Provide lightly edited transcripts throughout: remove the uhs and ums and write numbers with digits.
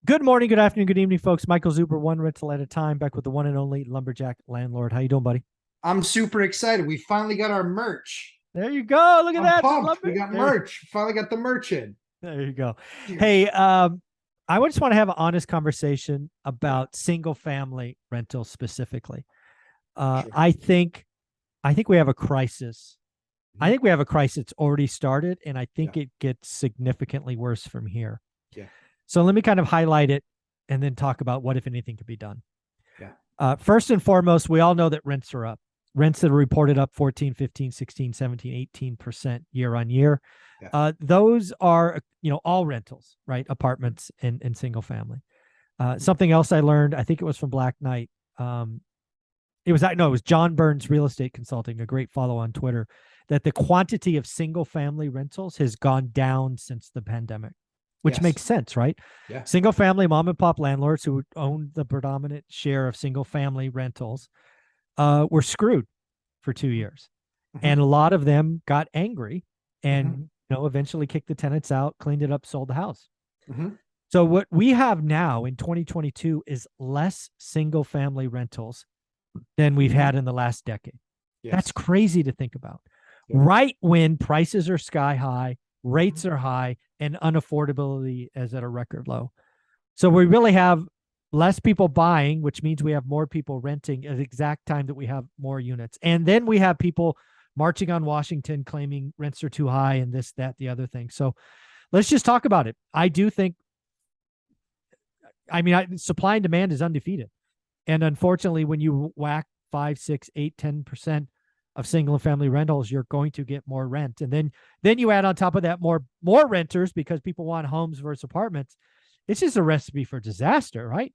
Good morning, good afternoon, good evening, folks. Michael Zuber, one rental at a time, back with the one and only Lumberjack Landlord. How you doing, buddy? I'm super excited. We finally got our merch. There you go. Look at I'm that. pumped. We Lumber. got merch. Finally got the merch in. There you go. Cheers. Hey, I just want to have an honest conversation Yeah, about single family rentals specifically. sure. I think we have a crisis. I Mhm. think we have a crisis that's already started, and I Yeah, think it gets significantly worse from here. yeah, So let me kind of highlight it and then talk about what, if anything, could be done. yeah. First and foremost, we all know that rents are up. Rents that are reported up 14, 15, 16, 17, 18% year on year. Yeah. Those are, all rentals, right? Apartments and single family. Something else I learned, I think it was from Black Knight. It was John Burns Real Estate Consulting, a great follow on Twitter, that the quantity of single family rentals has gone down since the pandemic, which Yes. makes sense, right? Yeah. Single family mom and pop landlords who own the predominant share of single family rentals were screwed for 2 years. Hmm. And a lot of them got angry Hmm. and eventually kicked the tenants out, cleaned it up, sold the house. Hmm. So what we have now in 2022 is less single family rentals than we've Hmm. had in the last decade. That's Yes. crazy to think about. Yep. Right when prices are sky high, Hmm. rates are high, and unaffordability is at a record low. So we really have less people buying, which means we have more people renting at the exact time that we have more units. And then we have people marching on Washington claiming rents are too high and this, that, the other thing. So let's just talk about it. I do think, supply and demand is undefeated. And unfortunately, when you whack 5, 6, 8, 10% of single and family rentals, you're going to get more rent. And then you add on top of that more renters because people want homes versus apartments. It's just a recipe for disaster, right?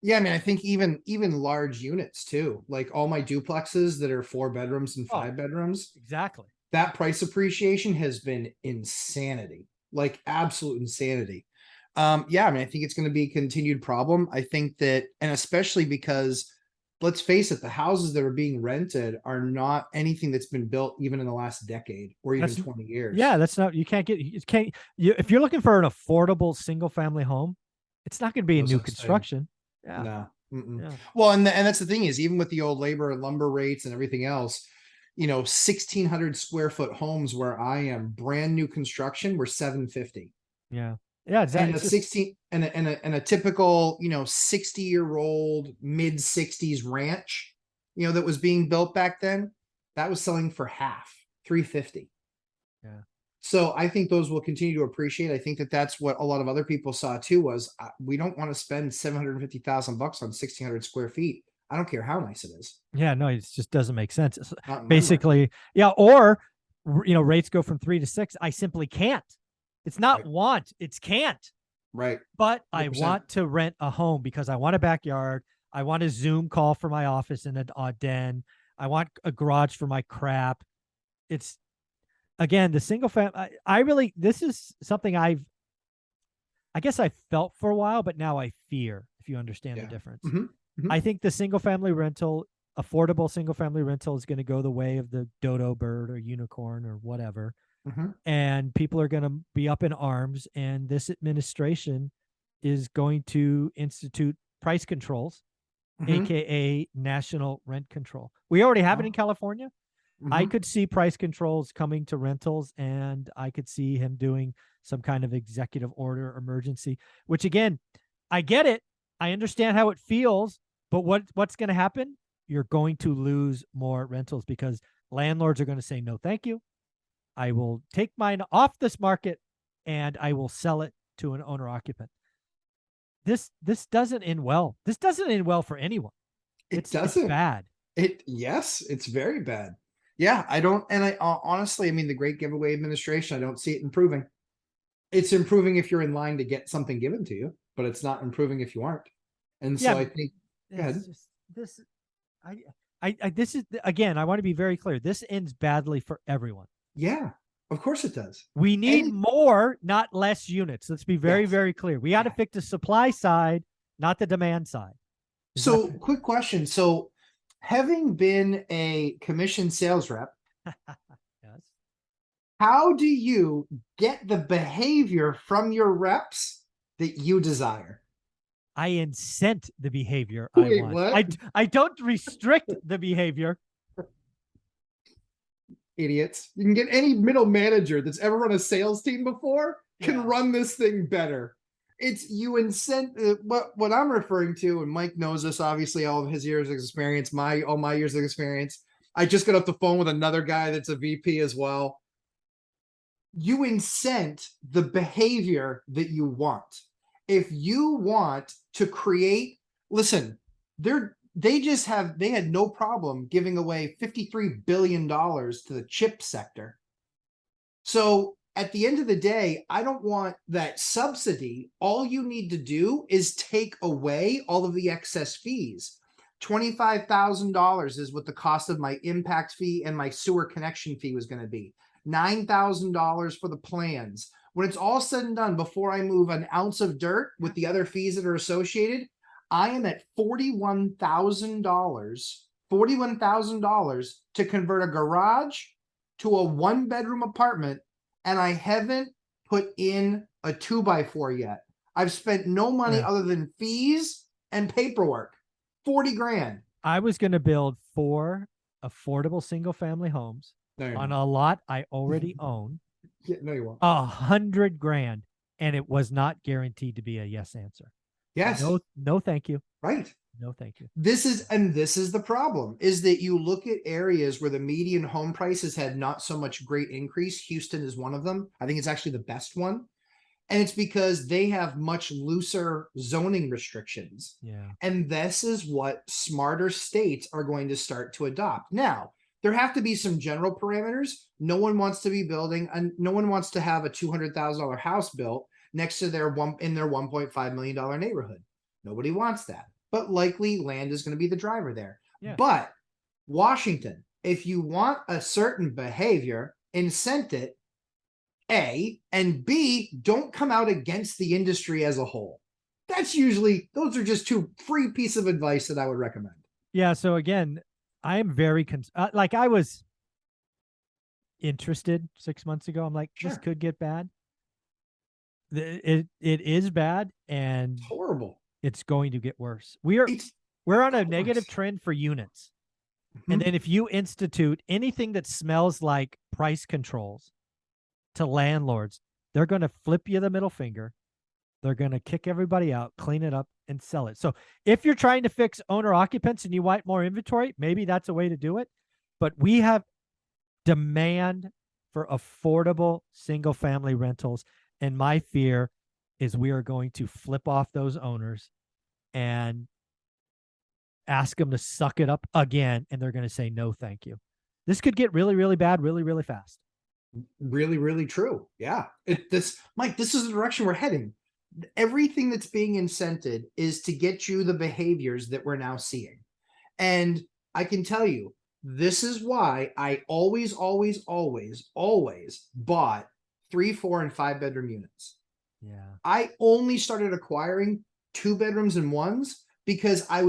Yeah, I mean, I think even large units too, like all my duplexes that are 4 bedrooms and Oh, 5 bedrooms, exactly. that price appreciation has been insanity, like absolute insanity. Yeah, I mean, I think it's going to be a continued problem. I think that, and especially because let's face it, the houses that are being rented are not anything that's been built even in the last decade or even That's 20 yeah, years. that's not you can't get you can't you if you're looking for an affordable single family home, it's not going to be a No new such thing. construction. Yeah. No. Mm-mm. Yeah. Well, and that's the thing is, even with the old labor and lumber rates and everything else, 1,600 square foot homes where I am, brand new construction, were 750. Yeah. Yeah, And exactly. a It's just 16 and a typical 60-year-old mid 60s ranch, that was being built back then, that was selling for half, 350. yeah. So I think those will continue to appreciate. I think that that's what a lot of other people saw too, was we don't want to spend 750,000 bucks on 1,600 square feet. I don't care how nice it is. Yeah, no, it just doesn't make sense. Not in my market. Basically, yeah, or rates go from 3 to 6. I simply can't. It's not Right. want, it's can't. Right. But I 100%. want to rent a home because I want a backyard. I want a Zoom call for my office in a den. I want a garage for my crap. It's again the single family. I really this is something I guess I felt for a while, but now I fear. If you understand the Yeah. difference, Hmm. Hmm. I think the single family rental, affordable single family rental, is going to go the way of the dodo bird or unicorn or whatever, Hmm. and people are going to be up in arms. And this administration is going to institute price controls, Hmm. aka national rent control. We already have it in Oh. California. I Hmm. could see price controls coming to rentals, and I could see him doing some kind of executive order emergency, which again, I get it. I understand how it feels, but what's going to happen? You're going to lose more rentals because landlords are going to say no, thank you. I will take mine off this market and I will sell it to an owner occupant. This doesn't end well. This doesn't end well for anyone. It It's doesn't. bad. Yes, it's very bad. Yeah, I don't, and I honestly, I mean, the Great Giveaway Administration, I don't see it improving. It's improving if you're in line to get something given to you, but it's not improving if you aren't. And Yeah, so I think, go it's ahead. just this. I, this is again. I want to be very clear. This ends badly for everyone. Yeah, of course it does. We need And more, not less units. Let's be very, yes, very clear. We got to yeah. fix the supply side, not the demand side. Is that So, quick question. So, having been a commission sales rep, yes? how do you get the behavior from your reps that you desire? I incent the behavior I Wait, want. I, what? I don't restrict the behavior. Idiots. You can get any middle manager that's ever run a sales team before can Yeah. run this thing better. It's you incent what I'm referring to, and Mike knows this obviously, all of his years of experience, all my years of experience. I just got off the phone with another guy that's a VP as well. You incent the behavior that you want. If you want to create, listen, they had no problem giving away $53 billion to the chip sector. So at the end of the day, I don't want that subsidy. All you need to do is take away all of the excess fees. $25,000 is what the cost of my impact fee and my sewer connection fee was going to be. $9,000 for the plans. When it's all said and done, before I move an ounce of dirt with the other fees that are associated, I am at $41,000 to convert a garage to a 1-bedroom apartment, and I haven't put in a 2x4 yet. I've spent no money other than fees and paperwork. 40 grand. I was going to build 4 affordable single family homes on a lot I already own. Yeah, no, you won't. 100 grand, and it was not guaranteed to be a yes answer. Yes. No, thank you. Right. No, thank you. This is the problem, is that you look at areas where the median home price has had not so much great increase. Houston is one of them. I think it's actually the best one. And it's because they have much looser zoning restrictions. Yeah. And this is what smarter states are going to start to adopt. Now, there have to be some general parameters. No one wants to be building, and no one wants to have a $200,000 house built next to their $1.5 million neighborhood. Nobody wants that. But likely land is going to be the driver there. Yeah. But Washington, if you want a certain behavior, incent it, A, and B, don't come out against the industry as a whole. Those are just 2 free pieces of advice that I would recommend. Yeah. So again, I am very, like I was interested 6 months ago. I'm like, Sure. this could get bad. It is bad, and It's horrible. It's going to get worse. We're on a negative trend for units. And then if you institute anything that smells like price controls to landlords, they're going to flip you the middle finger. They're going to kick everybody out, clean it up, and sell it. So if you're trying to fix owner occupants and you want more inventory, maybe that's a way to do it. But we have demand for affordable single family rentals. And my fear is we are going to flip off those owners and ask them to suck it up again. And they're going to say, no, thank you. This could get really, really bad, really, really fast. Really, really true. Yeah. Mike, this is the direction we're heading. Everything that's being incented is to get you the behaviors that we're now seeing. And I can tell you, this is why I always bought 3, 4, and 5-bedroom units. Yeah. I only started acquiring 2 bedrooms and 1s because I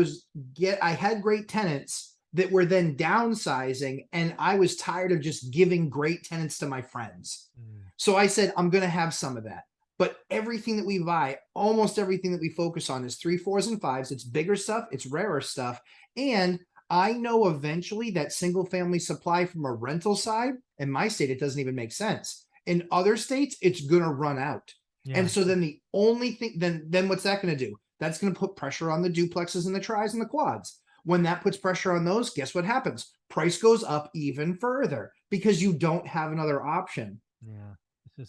had great tenants that were then downsizing, and I was tired of just giving great tenants to my friends. So I said, I'm going to have some of that. But everything that we buy, almost everything that we focus on is 3, 4s, and 5s. It's bigger stuff. It's rarer stuff. And I know eventually that single family supply from a rental side, in my state, it doesn't even make sense. In other states, it's going to run out. Yeah. And so then the only thing, then what's that going to do? That's going to put pressure on the duplexes and the tris and the quads. When that puts pressure on those, guess what happens? Price goes up even further because you don't have another option. Yeah.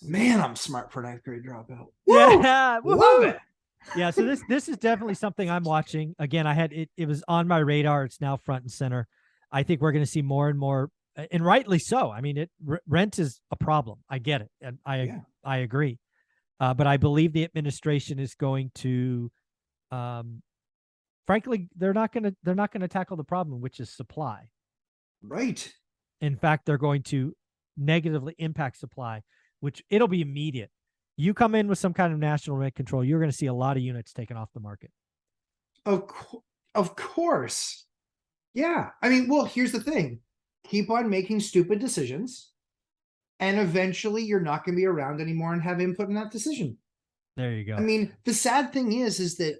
Man, I'm smart for 9th grade dropout. Yeah. Love it. Yeah. So this is definitely something I'm watching. Again, I had it was on my radar. It's now front and center. I think we're going to see more and more, and rightly so. I mean, rent is a problem. I get it. And I agree. But I believe the administration is going to, frankly, they're not going to tackle the problem, which is supply. Right. In fact, they're going to negatively impact supply, which it'll be immediate. You come in with some kind of national rent control, you're going to see a lot of units taken off the market. Of course. Yeah. I mean, well, here's the thing. Keep on making stupid decisions, and eventually you're not going to be around anymore and have input in that decision. There you I go. mean, the sad thing is that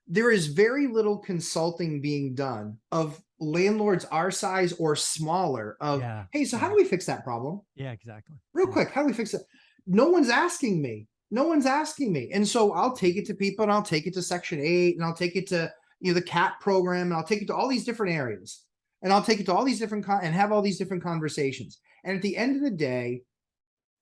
there is very little consulting being done of landlords our size or smaller of, Yeah. hey, so how Yeah. do we fix that problem? Yeah, exactly. Real Yeah. quick, how do we fix it? No one's asking me. No one's asking me. And so I'll take it to people, and I'll take it to Section 8, and I'll take it to the CAT program, and I'll take it to all these different areas. And I'll take it to all these different and have all these different conversations. And at the end of the day,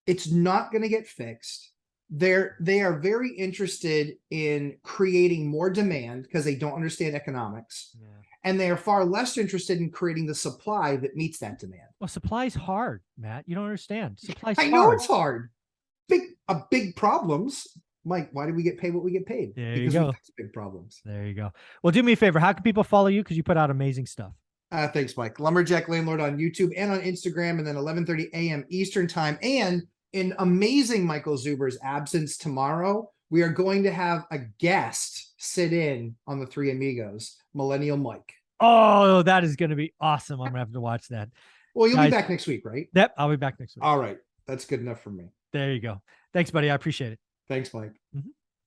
it's not going to get fixed. They are very interested in creating more demand because they don't understand economics. Yeah. And they are far less interested in creating the supply that meets that demand. Well, supply's hard, Matt. You don't understand. Supply's I know hard. it's hard. Big problems. Mike, why do we get paid what we get paid? There you Because we go. fix big problems. There you go. Well, do me a favor. How can people follow you? Because you put out amazing stuff. Thanks, Mike. Lumberjack Landlord on YouTube and on Instagram, and then 11:30 a.m. Eastern time. And in amazing Michael Zuber's absence tomorrow, we are going to have a guest sit in on the Three Amigos, Millennial Mike. Oh, that is going to be awesome. I'm going to have to watch that. Well, you'll Guys, be back next week, right? Yep, I'll be back next week. All right. That's good enough for me. There you go. Thanks, buddy. I appreciate it. Thanks, Mike. Mhm.